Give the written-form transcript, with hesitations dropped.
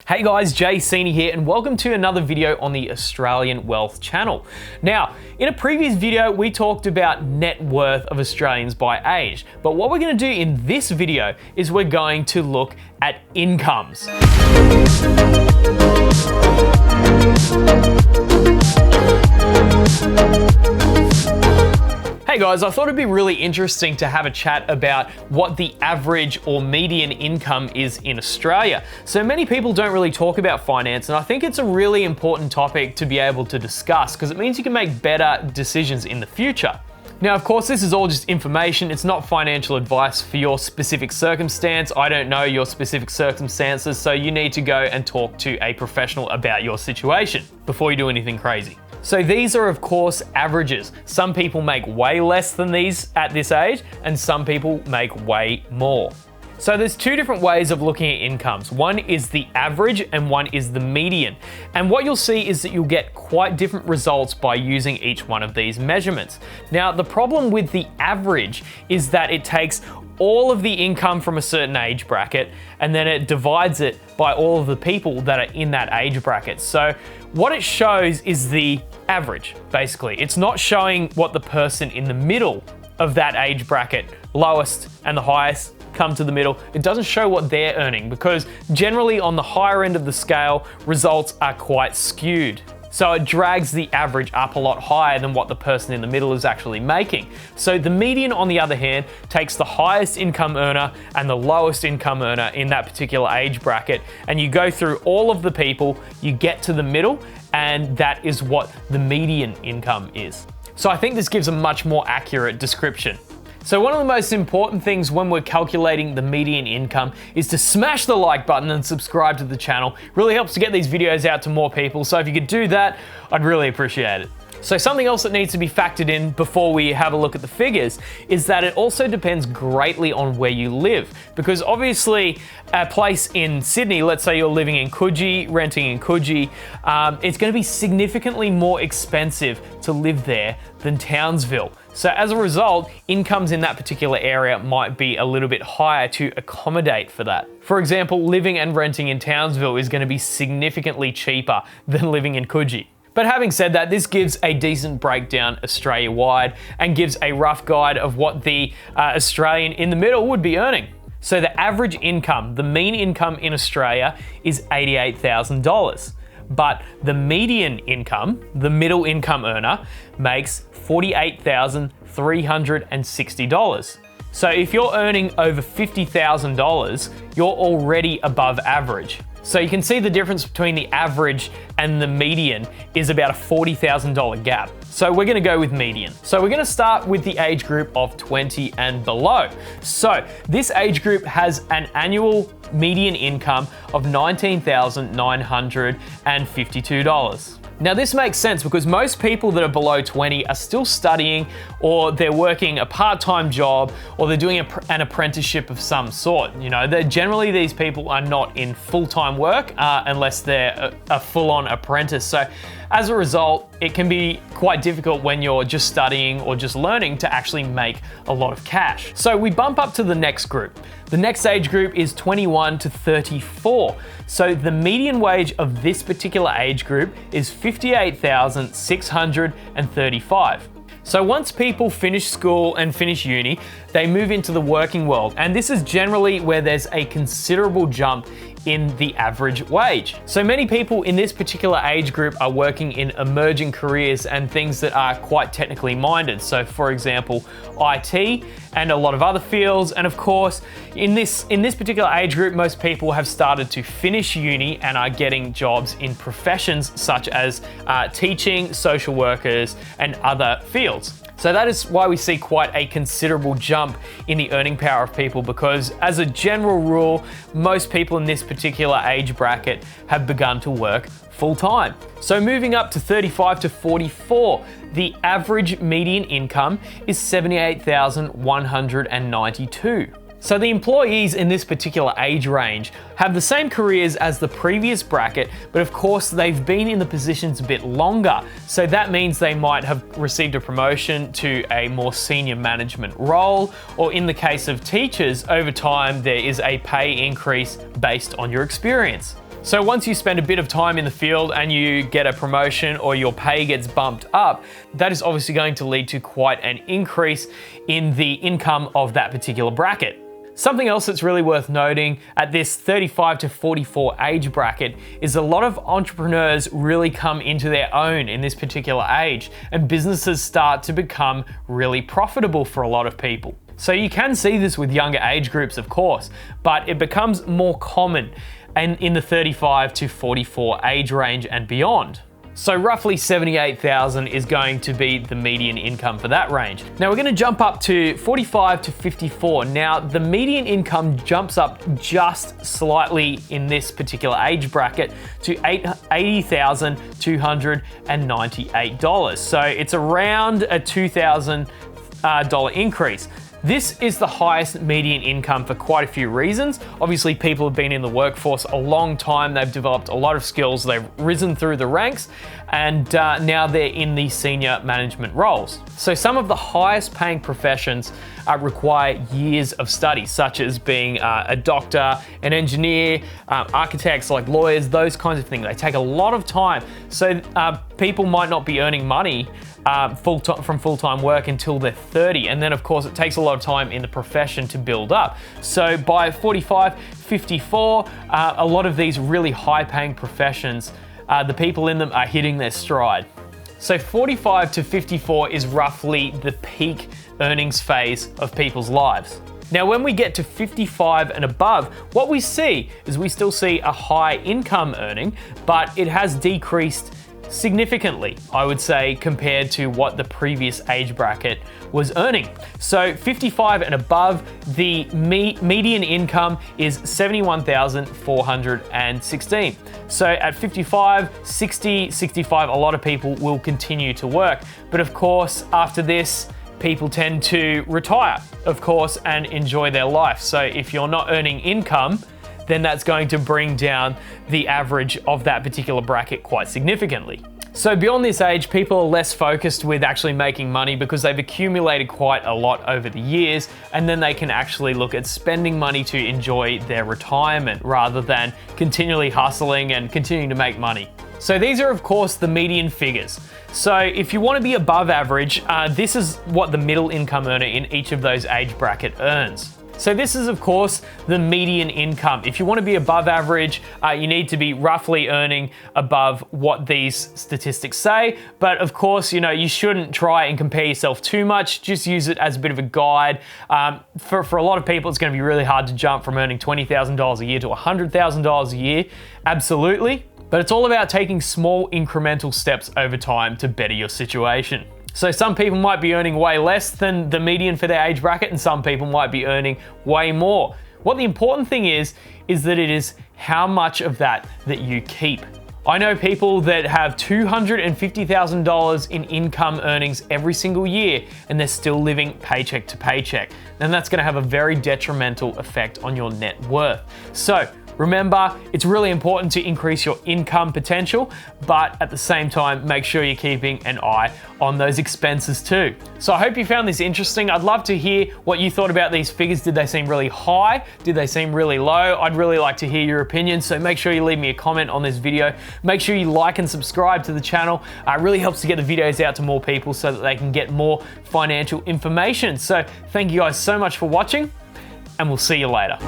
Hey guys, Seeney here and welcome to another video on the Australian Wealth channel. Now, in a previous video, we talked about net worth of Australians by age, but what we're going to do in this video is we're going to look at incomes. Hey guys, I thought it'd be really interesting to have a chat about what the average or median income is in Australia. So many people don't really talk about finance, and I think it's a really important topic to be able to discuss because it means you can make better decisions in the future. Now, of course, this is all just information. It's not financial advice for your specific circumstance. I don't know your specific circumstances, so you need to go and talk to a professional about your situation before you do anything crazy. So these are, of course, averages. Some people make way less than these at this age, and some people make way more. So there's two different ways of looking at incomes. One is the average and one is the median. And what you'll see is that you'll get quite different results by using each one of these measurements. Now, the problem with the average is that it takes all of the income from a certain age bracket and then it divides it by all of the people that are in that age bracket. So what it shows is the average, basically. It's not showing what the person in the middle of that age bracket, lowest and the highest, come to the middle. It doesn't show what they're earning because generally on the higher end of the scale, results are quite skewed. So it drags the average up a lot higher than what the person in the middle is actually making. So the median, on the other hand, takes the highest income earner and the lowest income earner in that particular age bracket, and you go through all of the people, you get to the middle, and that is what the median income is. So I think this gives a much more accurate description. So one of the most important things when we're calculating the median income is to smash the like button and subscribe to the channel. It really helps to get these videos out to more people. So if you could do that, I'd really appreciate it. So something else that needs to be factored in before we have a look at the figures is that it also depends greatly on where you live. Because obviously a place in Sydney, let's say you're living in Coogee, renting in Coogee, it's going to be significantly more expensive to live there than Townsville. So as a result, incomes in that particular area might be a little bit higher to accommodate for that. For example, living and renting in Townsville is going to be significantly cheaper than living in Coogee. But having said that, this gives a decent breakdown Australia-wide and gives a rough guide of what the Australian in the middle would be earning. So the average income, the mean income in Australia is $88,000. But the median income, the middle income earner, makes $48,360. So if you're earning over $50,000, you're already above average. So you can see the difference between the average and the median is about a $40,000 gap. So we're gonna go with median. So we're gonna start with the age group of 20 and below. So this age group has an annual median income of $19,952. Now this makes sense because most people that are below 20 are still studying, or they're working a part-time job, or they're doing an apprenticeship of some sort. You know, generally these people are not in full-time work unless they're a full-on apprentice. So as a result, it can be quite difficult when you're just studying or just learning to actually make a lot of cash. So we bump up to the next group. The next age group is 21 to 34. So the median wage of this particular age group is $58,635. So once people finish school and finish uni, they move into the working world. And this is generally where there's a considerable jump in the average wage. So many people in this particular age group are working in emerging careers and things that are quite technically minded. So for example, IT and a lot of other fields. And of course, in this particular age group, most people have started to finish uni and are getting jobs in professions such as teaching, social workers, and other fields. So that is why we see quite a considerable jump in the earning power of people, because as a general rule, most people in this particular age bracket have begun to work full time. So moving up to 35 to 44, the average median income is $78,192. So the employees in this particular age range have the same careers as the previous bracket, but of course they've been in the positions a bit longer. So that means they might have received a promotion to a more senior management role, or in the case of teachers, over time there is a pay increase based on your experience. So once you spend a bit of time in the field and you get a promotion or your pay gets bumped up, that is obviously going to lead to quite an increase in the income of that particular bracket. Something else that's really worth noting at this 35 to 44 age bracket is a lot of entrepreneurs really come into their own in this particular age, and businesses start to become really profitable for a lot of people. So you can see this with younger age groups, of course, but it becomes more common and in the 35 to 44 age range and beyond. So roughly 78,000 is going to be the median income for that range. Now we're going to jump up to 45 to 54. Now the median income jumps up just slightly in this particular age bracket to $80,298. So it's around a $2,000 increase. This is the highest median income for quite a few reasons. Obviously, people have been in the workforce a long time. They've developed a lot of skills. They've risen through the ranks, and now they're in the senior management roles. So some of the highest paying professions require years of study, such as being a doctor, an engineer, architects like lawyers, those kinds of things. They take a lot of time. So people might not be earning money from full-time work until they're 30. And then of course it takes a lot of time in the profession to build up. So by 45, 54, a lot of these really high-paying professions, the people in them are hitting their stride. So 45 to 54 is roughly the peak earnings phase of people's lives. Now, when we get to 55 and above, what we see is we still see a high income earning, but it has decreased significantly, I would say, compared to what the previous age bracket was earning. So 55 and above, the median income is $71,416. So at 55, 60, 65, a lot of people will continue to work. But of course, after this, people tend to retire, of course, and enjoy their life. So if you're not earning income, then that's going to bring down the average of that particular bracket quite significantly. So beyond this age, people are less focused with actually making money because they've accumulated quite a lot over the years, and then they can actually look at spending money to enjoy their retirement rather than continually hustling and continuing to make money. So these are, of course, the median figures. So if you want to be above average, this is what the middle income earner in each of those age bracket earns. So this is, of course, the median income. If you want to be above average, you need to be roughly earning above what these statistics say. But of course, you shouldn't try and compare yourself too much. Just use it as a bit of a guide. For a lot of people, it's going to be really hard to jump from earning $20,000 a year to $100,000 a year. Absolutely. But it's all about taking small incremental steps over time to better your situation. So some people might be earning way less than the median for their age bracket, and some people might be earning way more. What the important thing is that it is how much of that you keep. I know people that have $250,000 in income earnings every single year, and they're still living paycheck to paycheck. And that's going to have a very detrimental effect on your net worth. So remember, it's really important to increase your income potential, but at the same time, make sure you're keeping an eye on those expenses too. So I hope you found this interesting. I'd love to hear what you thought about these figures. Did they seem really high? Did they seem really low? I'd really like to hear your opinion, so make sure you leave me a comment on this video. Make sure you like and subscribe to the channel. It really helps to get the videos out to more people so that they can get more financial information. So thank you guys so much for watching, and we'll see you later.